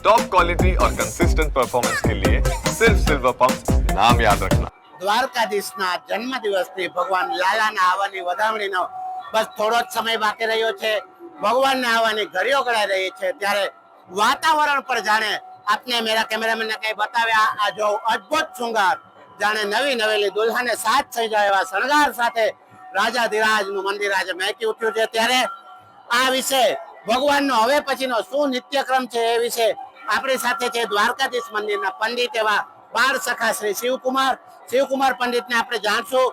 Top quality और consistent performance के लिए सिर्फ सिल्वर पंप नाम याद रखना। દ્વારકાધીશના જન્મદિવસની ભગવાન લાલાના આવવાની વધામણીનો બસ થોડો જ સમય બાકી રહ્યો છે. ભગવાનના આવવાની ઘડીઓ ગણાઈ રહી છે ત્યારે વાતાવરણ પર જાણે આપને મેરા કેમેરામેનને કઈ બતાવ્યા આ જો અદ્ભુત શૃંગાર જાણે નવી નવેલી દુલ્હાને સાથ થઈ જાય એવા શણગાર સાથે રાજાધિરાજનું મંદિર આજે મહેકી ઉઠ્યું છે. ત્યારે આ વિશે ભગવાનનો હવે પછીનો શું નિત્યક્રમ છે એ વિશે આપણી સાથે છે દ્વારકાધીશ મંદિરના પંડિત એવા બાળ સખા શ્રી શિવકુમાર પંડિતને આપણે જાણશું.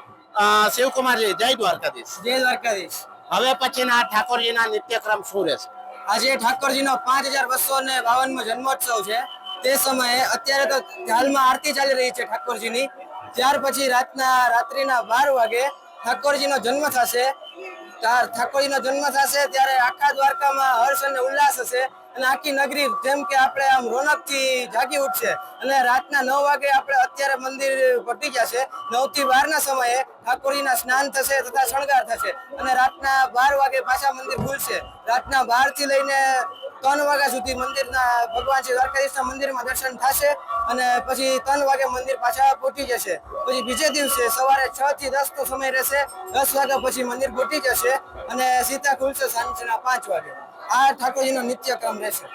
શિવકુમારજી, જય દ્વારકાધીશ. જય દ્વારકાધીશ. હવે પછીના ઠાકોરજીના નિત્યક્રમ શું રહેશે? આજે ઠાકોરજીનો 5252મો જન્મોત્સવ છે. તે સમયે અત્યારે તો હાલમાં આરતી ચાલી રહી છે ઠાકોરજીની. ત્યાર પછી રાત્રિના 12 વાગે ઠાકોરજીનો જન્મ થશે. ત્યારે આખા દ્વારકામાં હર્ષ અને ઉલ્લાસ હશે અને આખી નગરી જેમ કે આપણે આમ રોનકથી જાગી ઉઠશે. અને રાતના 9 વાગે આપણે અત્યારે મંદિર પટી જશે. 9 થી 12 ના સમયે ઠાકોરજીના સ્નાન થશે તથા શણગાર થશે અને રાતના 12 વાગે પાછા મંદિર ખુલશે. રાતના 12 થી લઈને 3 વાગ્યા સુધી મંદિરના ભગવાન શ્રી દ્વારકાધીશના મંદિરમાં દર્શન થશે અને પછી 3 વાગે મંદિર પાછા પહોંચી જશે. પછી બીજે દિવસે સવારે 6 થી 10 નો સમય રહેશે. 10 વાગ્યા પછી મંદિર પહોંચી જશે અને સીતા ખુલશે સાંજના 5 વાગે. આ ઠાકોરજીનો નિત્યક્રમ રહેશે.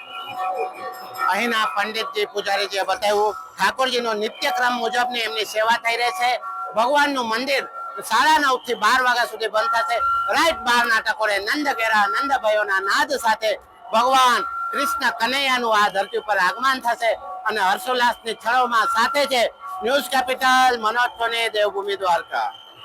અહીંના પંડિતજી પૂજારીજીએ બતાવ્યું ઠાકોરજીનો નિત્યક્રમ મુજબની એમની સેવા થઈ રહેશે. ભગવાનનું મંદિર 9:30 થી 12 વાગ્યા સુધી બંધ થશે. રાઈટ 12 ના ટકોરે નંદઘેરા નંદભાઈઓના નાદ સાથે ભગવાન કૃષ્ણ કનૈયાનું આ ધરતી ઉપર આગમન થશે અને હર્ષોલ્લાસની છળોમાં સાથે છે ન્યૂઝ કેપિટલ મનોજ સોની, દેવભૂમિ દ્વારકા.